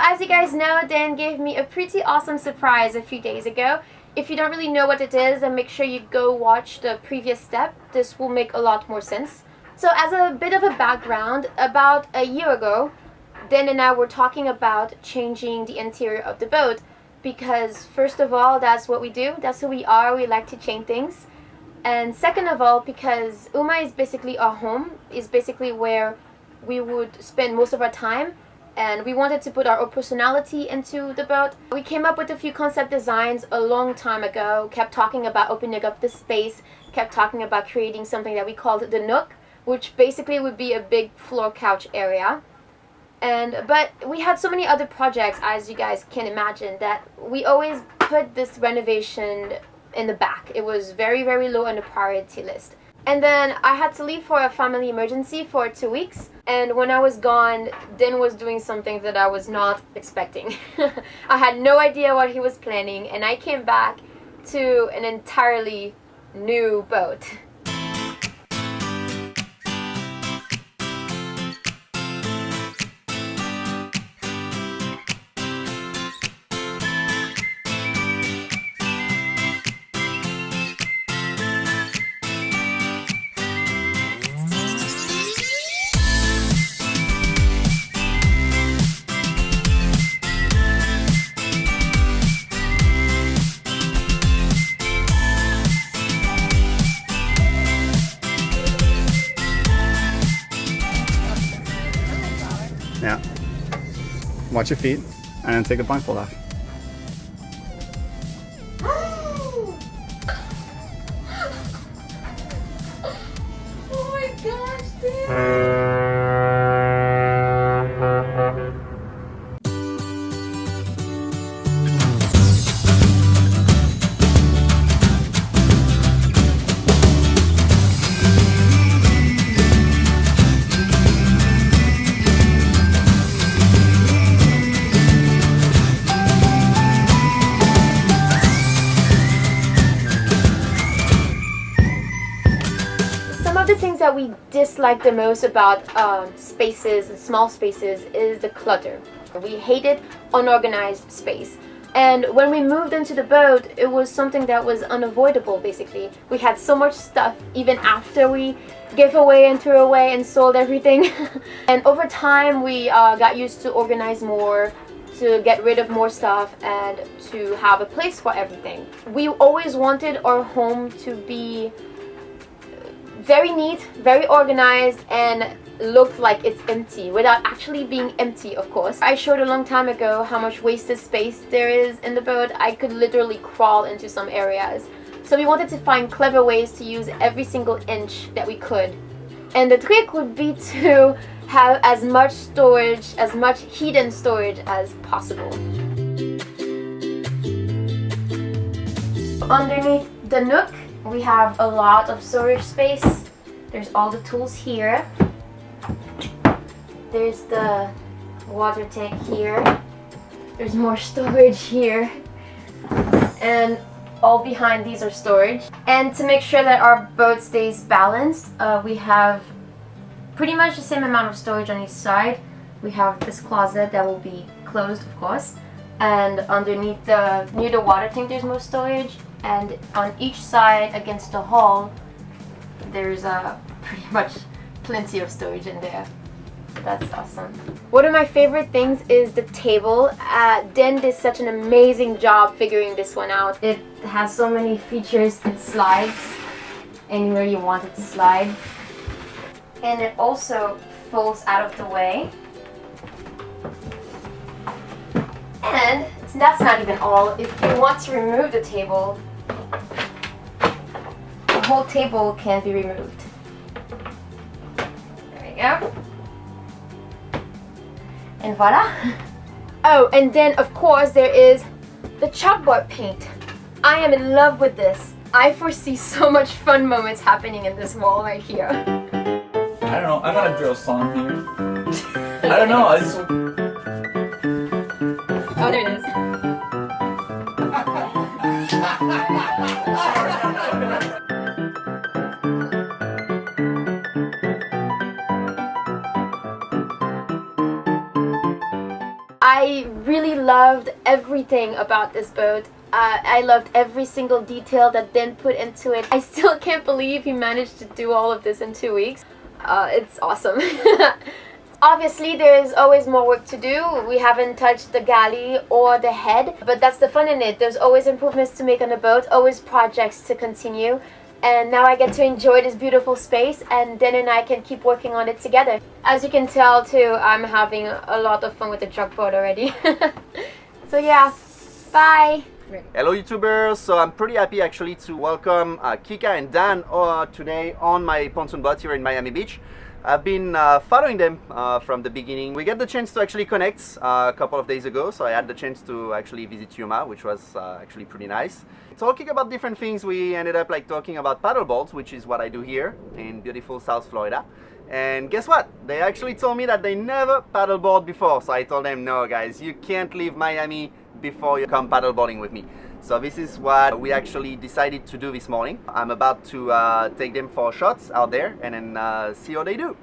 as you guys know, Dan gave me a pretty awesome surprise a few days ago. If you don't really know what it is, then make sure you go watch the previous step. This will make a lot more sense. So as a bit of a background, about a year ago, Dan and I were talking about changing the interior of the boat because first of all, that's what we do. That's who we are. We like to change things. And second of all, because Uma is basically our home, is basically where we would spend most of our time, and we wanted to put our own personality into the boat. We came up with a few concept designs a long time ago, kept talking about opening up the space, kept talking about creating something that we called the Nook, which basically would be a big floor couch area. But we had so many other projects, as you guys can imagine, that we always put this renovation in the back. It was very, very low on the priority list. And then I had to leave for a family emergency for 2 weeks. And when I was gone, Dan was doing something that I was not expecting. I had no idea what he was planning, and I came back to an entirely new boat. Yeah. Watch your feet and take the blindfold off. Oh my gosh, dude! Some of the things that we dislike the most about spaces and small spaces is the clutter. We hated unorganized space. And when we moved into the boat, it was something that was unavoidable, basically. We had so much stuff even after we gave away and threw away and sold everything. And over time, we got used to organize more, to get rid of more stuff, and to have a place for everything. We always wanted our home to be very neat, very organized, and looked like it's empty without actually being empty, of course. I showed a long time ago how much wasted space there is in the boat. I could literally crawl into some areas. So we wanted to find clever ways to use every single inch that we could. And the trick would be to have as much storage, as much hidden storage as possible. Underneath the Nook, we have a lot of storage space. There's all the tools here. There's the water tank here. There's more storage here. And all behind these are storage. And to make sure that our boat stays balanced, we have pretty much the same amount of storage on each side. We have this closet that will be closed, of course. And underneath near the water tank, there's more storage. And on each side against the hull, there's pretty much plenty of storage in there. So that's awesome. One of my favorite things is the table. Dan did such an amazing job figuring this one out. It has so many features. It slides anywhere you want it to slide. And it also folds out of the way. And that's not even all. If you want to remove the table, the whole table can be removed. There we go. And voila. Oh, and then of course there is the chalkboard paint. I am in love with this. I foresee so much fun moments happening in this wall right here. I don't know. I got a drill song here. I don't know. Oh, there it is. I really loved everything about this boat. I loved every single detail that Dan put into it. I still can't believe he managed to do all of this in 2 weeks. It's awesome. Obviously, there is always more work to do. We haven't touched the galley or the head, but that's the fun in it. There's always improvements to make on the boat, always projects to continue. And now I get to enjoy this beautiful space, and Dan and I can keep working on it together. As you can tell too, I'm having a lot of fun with the truck boat already. So yeah, bye! Hello YouTubers, so I'm pretty happy actually to welcome Kika and Dan today on my pontoon boat here in Miami Beach. I've been following them from the beginning. We got the chance to actually connect a couple of days ago, so I had the chance to actually visit Yuma, which was actually pretty nice. Talking about different things, we ended up like talking about paddleboards, which is what I do here in beautiful South Florida. And guess what? They actually told me that they never paddleboard before, so I told them, no guys, you can't leave Miami before you come paddleboarding with me. So this is what we actually decided to do this morning. I'm about to take them for shots out there and then see how they do.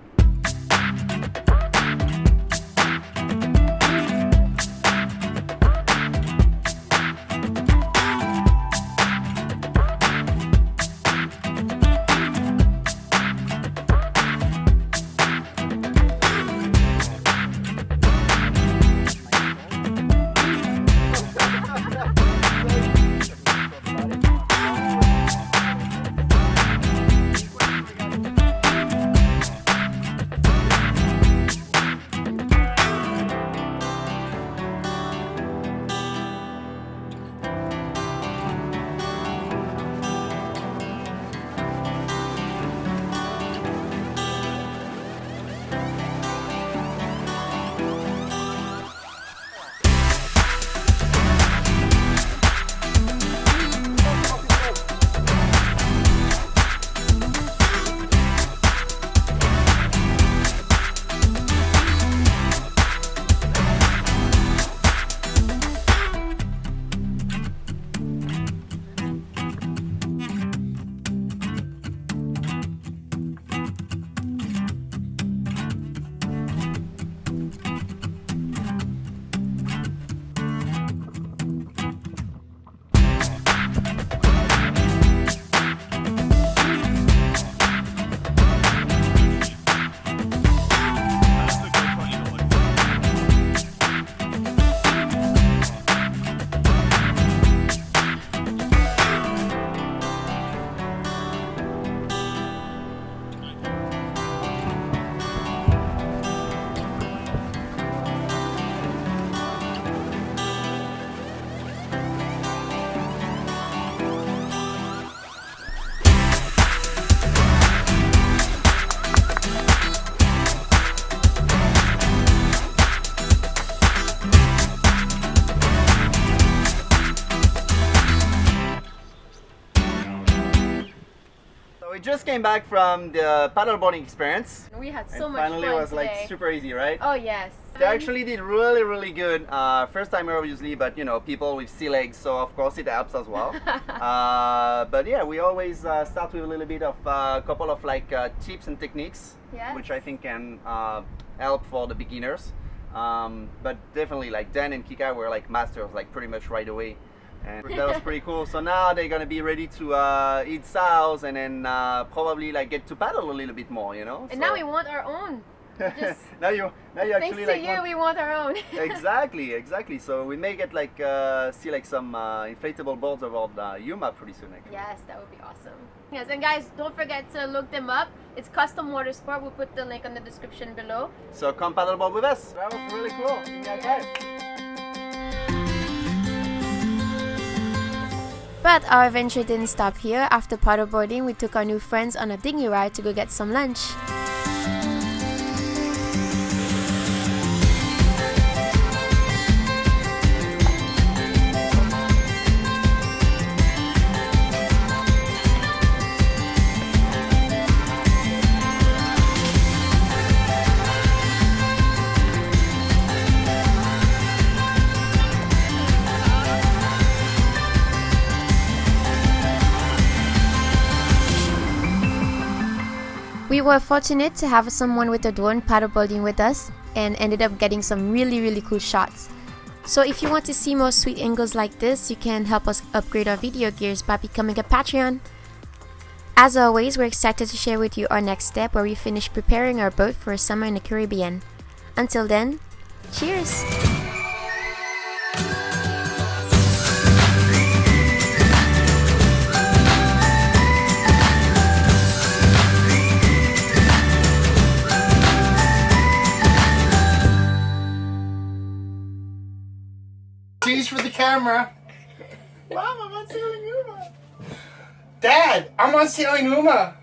We just came back from the paddleboarding experience. We had And so much fun finally it was today. like super easy, right? Oh yes. They actually did really good. First timer obviously, but you know, people with sea legs, so of course it helps as well. But yeah, we always start with a little bit of a couple of like tips and techniques, Yes. which I think can help for the beginners. But definitely like Dan and Kika were like masters like pretty much right away. And that was pretty cool. So now they're gonna be ready to eat sows and then probably like get to paddle a little bit more, you know. And So- now we want our own. Just now you thanks actually to like you, want- we want our own. exactly. So we may get like see like some inflatable boards around Yuma pretty soon. Actually. Yes, that would be awesome. Yes, and guys, don't forget to look them up. It's Kustom Water Sport. We'll put the link in the description below. So come paddleboard with us. That was really cool. Yeah, guys. But our adventure didn't stop here. After paddleboarding, we took our new friends on a dinghy ride to go get some lunch. We were fortunate to have someone with a drone paddleboarding with us and ended up getting some really cool shots. So if you want to see more sweet angles like this, you can help us upgrade our video gears by becoming a Patreon. As always, we're excited to share with you our next step where we finish preparing our boat for a summer in the Caribbean. Until then, cheers! Cheese for the camera. Mom, I'm on Sailing Uma. Dad, I'm on Sailing Uma.